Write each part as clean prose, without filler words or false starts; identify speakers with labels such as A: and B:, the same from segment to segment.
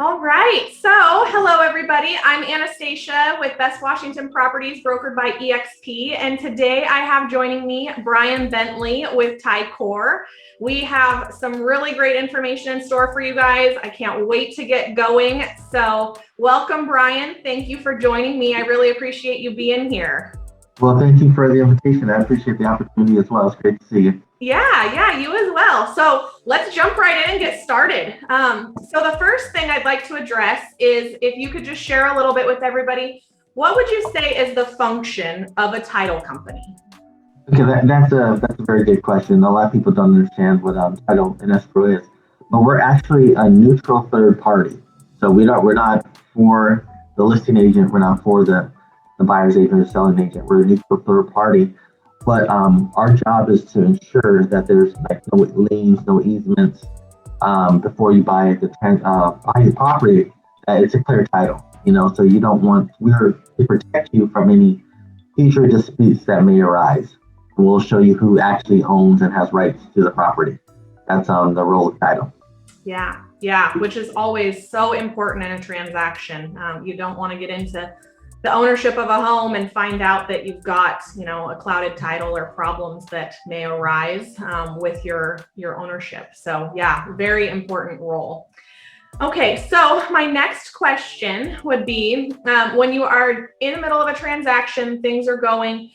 A: All right. So, hello, everybody. I'm Anastasia with Best Washington Properties, brokered by EXP. And today I have joining me Brian Bentley with Ticor. We have some really great information in store for you guys. I can't wait to get going. So, welcome, Brian. Thank you for joining me. I really appreciate you being here.
B: Well, thank you for the invitation. I appreciate the opportunity as well. It's great to see you.
A: Yeah, you as well. So let's jump right in and get started. So the first thing I'd like to address is if you could just share a little bit with everybody, what would you say is the function of a title company?
B: Okay, that's a very good question. A lot of people don't understand what title and escrow is, but we're actually a neutral third party. So we're not for the listing agent. We're not for the buyer's agent or selling agent. We're a neutral third party. But our job is to ensure that there's like no liens, no easements before you buy the property. That it's a clear title, So you don't want we're to protect you from any future disputes that may arise. We'll show you who actually owns and has rights to the property. That's the role of title.
A: Yeah, which is always so important in a transaction. You don't want to get into the ownership of a home and find out that you've got, a clouded title or problems that may arise with your ownership. So yeah, very important role. Okay, so my next question would be, when you are in the middle of a transaction, things are going,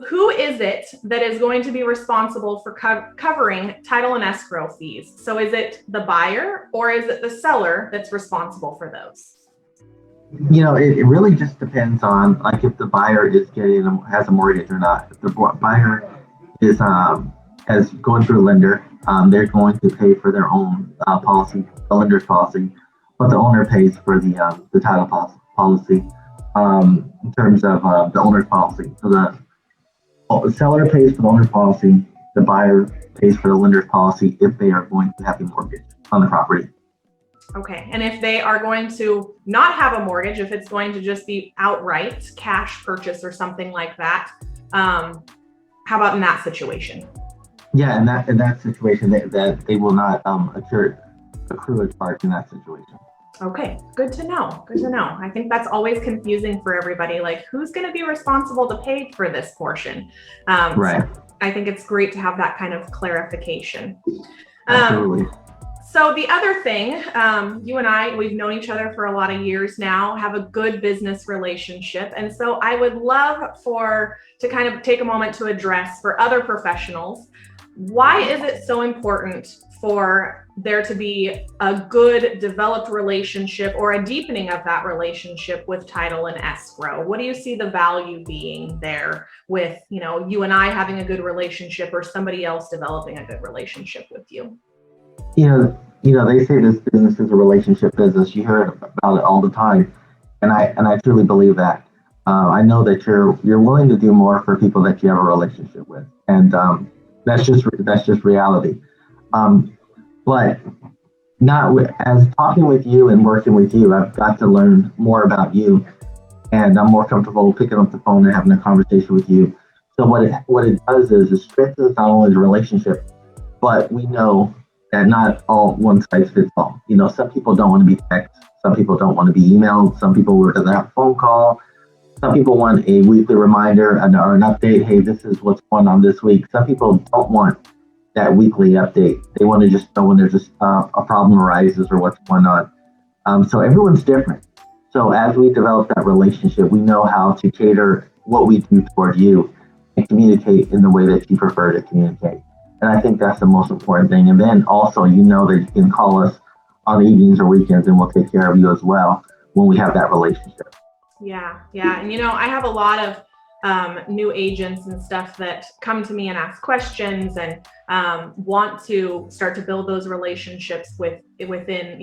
A: who is it that is going to be responsible for covering title and escrow fees? So is it the buyer or is it the seller that's responsible for those?
B: It really just depends on like if the buyer has a mortgage or not. If the buyer is has going through a lender, they're going to pay for their own policy, the lender's policy, but the owner pays for the title policy in terms of the owner's policy. So the seller pays for the owner's policy, the buyer pays for the lender's policy if they are going to have a mortgage on the property.
A: Okay, and if they are going to not have a mortgage, if it's going to just be outright cash purchase or something like that, how about in that situation?
B: Yeah, in that situation, that they will not accrue a charge in that situation.
A: Okay, good to know. I think that's always confusing for everybody. Like, who's going to be responsible to pay for this portion?
B: Right.
A: So I think it's great to have that kind of clarification.
B: Absolutely.
A: So the other thing, you and I, we've known each other for a lot of years now, have a good business relationship. And so I would love to kind of take a moment to address for other professionals, why is it so important for there to be a good developed relationship or a deepening of that relationship with title and escrow? What do you see the value being there with, you and I having a good relationship or somebody else developing a good relationship with you?
B: They say this business is a relationship business. You hear about it all the time, and I truly believe that. I know that you're willing to do more for people that you have a relationship with, and that's just reality. But as talking with you and working with you, I've got to learn more about you, and I'm more comfortable picking up the phone and having a conversation with you. So what it does is it strengthens not only the relationship, but we know that not all one size fits all. Some people don't want to be texted. Some people don't want to be emailed. Some people would rather have a phone call. Some people want a weekly reminder or an update. Hey, this is what's going on this week. Some people don't want that weekly update. They want to just know when there's a problem arises or what's going on. So everyone's different. So as we develop that relationship, we know how to cater what we do toward you and communicate in the way that you prefer to communicate. And I think that's the most important thing. And then also, that you can call us on evenings or weekends and we'll take care of you as well when we have that relationship.
A: Yeah. And, I have a lot of new agents and stuff that come to me and ask questions and want to start to build those relationships within,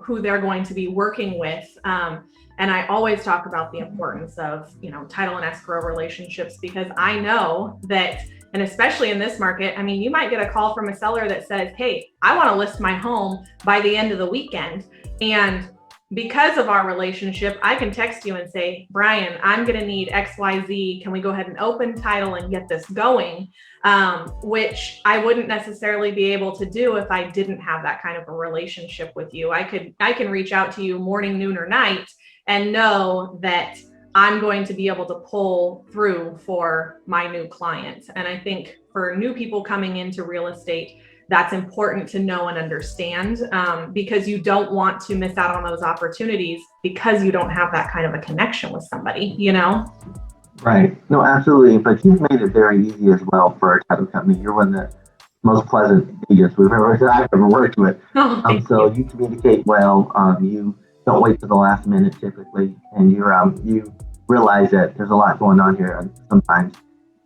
A: who they're going to be working with. And I always talk about the importance of, title and escrow relationships, because I know that, and especially in this market, you might get a call from a seller that says, hey, I want to list my home by the end of the weekend. And because of our relationship, I can text you and say, Brian, I'm going to need XYZ. Can we go ahead and open title and get this going? Which I wouldn't necessarily be able to do if I didn't have that kind of a relationship with you. I can reach out to you morning, noon, or night and know that I'm going to be able to pull through for my new client. And I think for new people coming into real estate, that's important to know and understand, because you don't want to miss out on those opportunities because you don't have that kind of a connection with somebody, you know?
B: Right. No, absolutely. But you've made it very easy as well for our title company. You're one of the most pleasant agents I've ever worked with.
A: Oh, thank
B: So
A: you.
B: you communicate well. You don't wait to the last minute typically, and you realize that there's a lot going on here sometimes,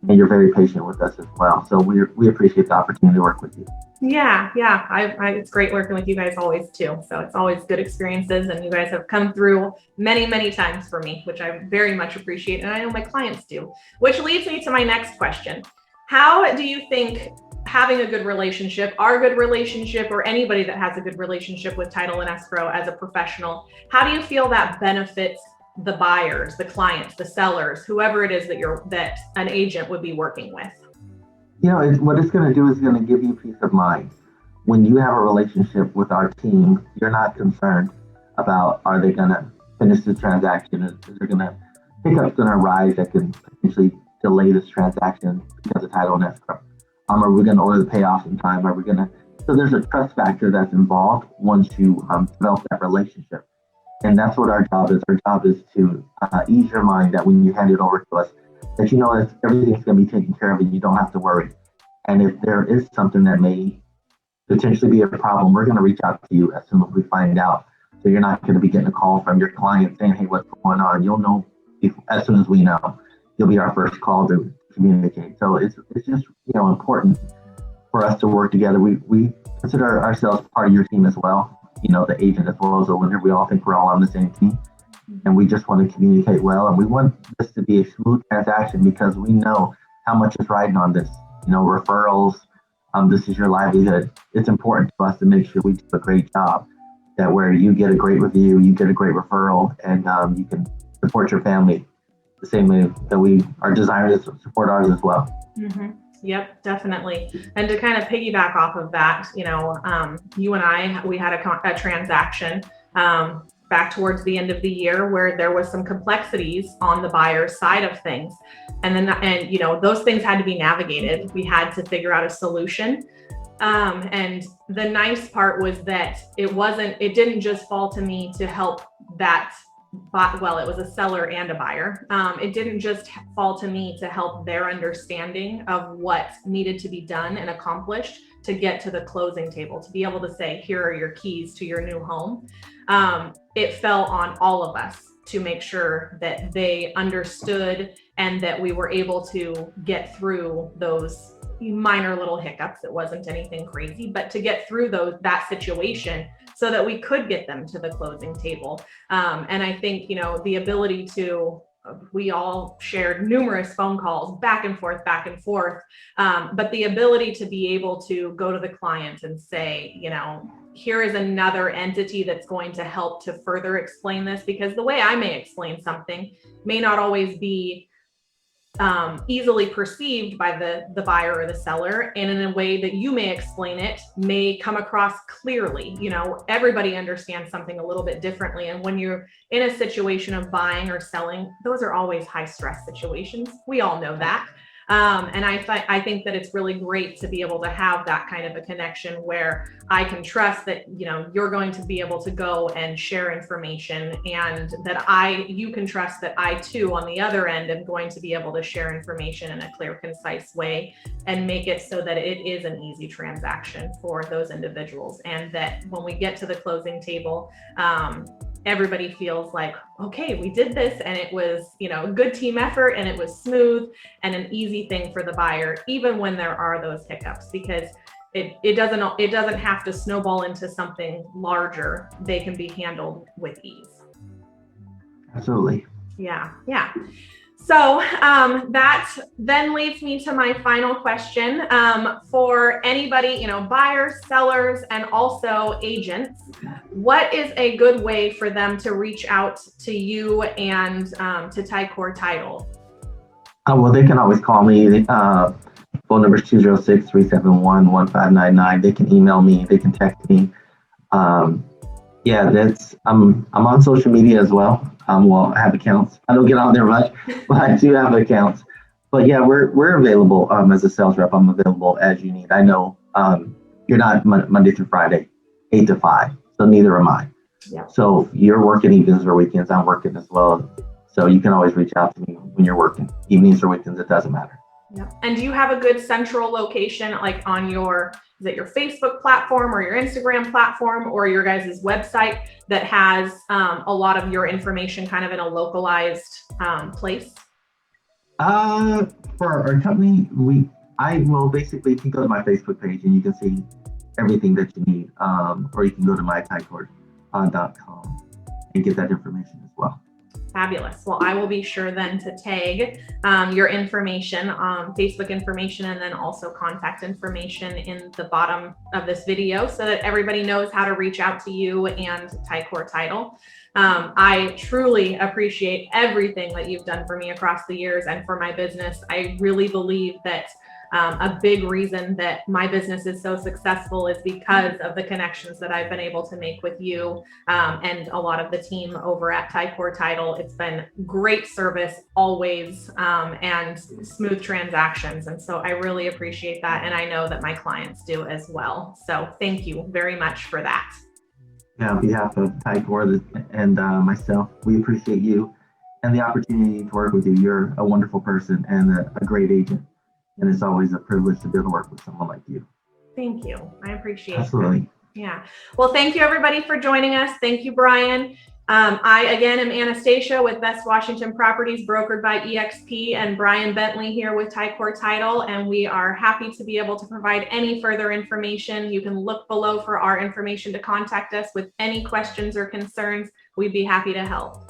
B: and you're very patient with us as well. So we appreciate the opportunity to work with you.
A: Yeah, yeah. It's great working with you guys always too. So it's always good experiences, and you guys have come through many, many times for me, which I very much appreciate, and I know my clients do. Which leads me to my next question. How do you think having a good relationship, our good relationship, or anybody that has a good relationship with Title and Escrow as a professional, how do you feel that benefits the buyers, the clients, the sellers, whoever it is that an agent would be working with?
B: What it's going to do is going to give you peace of mind. When you have a relationship with our team, you're not concerned about, are they going to finish the transaction? Is there going to hiccups going to arise that can potentially delay this transaction because of title and escrow? Are we going to order the payoff in time? Are we going to? So there's a trust factor that's involved once you develop that relationship. And that's what our job is. Our job is to ease your mind that when you hand it over to us, that you know that everything's going to be taken care of and you don't have to worry. And if there is something that may potentially be a problem, we're going to reach out to you as soon as we find out. So you're not going to be getting a call from your client saying, hey, what's going on? You'll know as soon as we know. You'll be our first call to communicate. So it's just important for us to work together. We consider ourselves part of your team as well. The agent as well as the lender. We all think we're all on the same team. And we just want to communicate well. And we want this to be a smooth transaction because we know how much is riding on this. Referrals, this is your livelihood. It's important to us to make sure we do a great job, that where you get a great review, you get a great referral, and you can support your family the same way that our desire is to support ours as well.
A: Mm-hmm. Yep, definitely. And to kind of piggyback off of that, you and I, we had a transaction back towards the end of the year where there was some complexities on the buyer's side of things. And those things had to be navigated. We had to figure out a solution. And the nice part was that it didn't just fall to me to help that. Well, it was a seller and a buyer. It didn't just fall to me to help their understanding of what needed to be done and accomplished to get to the closing table, to be able to say, here are your keys to your new home. It fell on all of us to make sure that they understood and that we were able to get through those minor little hiccups. It wasn't anything crazy, but to get through that situation so that we could get them to the closing table. And I think, the ability we all shared numerous phone calls back and forth, but the ability to be able to go to the client and say, here is another entity that's going to help to further explain this, because the way I may explain something may not always be easily perceived by the buyer or the seller, and in a way that you may explain it may come across clearly. Everybody understands something a little bit differently, and when you're in a situation of buying or selling, those are always high stress situations. We all know that. And I think that it's really great to be able to have that kind of a connection where I can trust that, you're going to be able to go and share information, and that you can trust that I too, on the other end, am going to be able to share information in a clear, concise way and make it so that it is an easy transaction for those individuals. And that when we get to the closing table, everybody feels like, okay, we did this, and it was, a good team effort, and it was smooth and an easy thing for the buyer, even when there are those hiccups, because it doesn't have to snowball into something larger. They can be handled with ease.
B: Absolutely.
A: Yeah. So that then leads me to my final question. For anybody, you know, buyers, sellers, and also agents, what is a good way for them to reach out to you and to Ticor Title?
B: Well, they can always call me. Phone number is 206-371-1599. They can email me. They can text me. Yeah, I'm on social media as well. Well, I have accounts. I don't get on there much, but I do have accounts. But yeah, we're available as a sales rep. I'm available as you need. I know you're not Monday through Friday, 8 to 5. So neither am I.
A: Yeah.
B: So you're working evenings or weekends. I'm working as well. So you can always reach out to me when you're working, evenings or weekends. It doesn't matter.
A: Yeah. And do you have a good central location, like on your, is it your Facebook platform or your Instagram platform or your guys' website that has a lot of your information kind of in a localized place?
B: For our company, I will basically, you can go to my Facebook page and you can see everything that you need, or you can go to myticor.com and get that information as well.
A: Fabulous. Well, I will be sure then to tag your information, Facebook information, and then also contact information in the bottom of this video so that everybody knows how to reach out to you and Ticor Title. I truly appreciate everything that you've done for me across the years and for my business. I really believe that a big reason that my business is so successful is because of the connections that I've been able to make with you and a lot of the team over at Ticor Title. It's been great service always and smooth transactions. And so I really appreciate that. And I know that my clients do as well. So thank you very much for that.
B: Yeah, on behalf of Ticor and myself, we appreciate you and the opportunity to work with you. You're a wonderful person and a great agent. And it's always a privilege to be able to work with someone like you.
A: Thank you. I appreciate it.
B: Absolutely.
A: Yeah. Well, thank you everybody for joining us. Thank you, Brian. I again am Anastasia with Best Washington Properties, brokered by EXP, and Brian Bentley here with Ticor Title. And we are happy to be able to provide any further information. You can look below for our information to contact us with any questions or concerns. We'd be happy to help.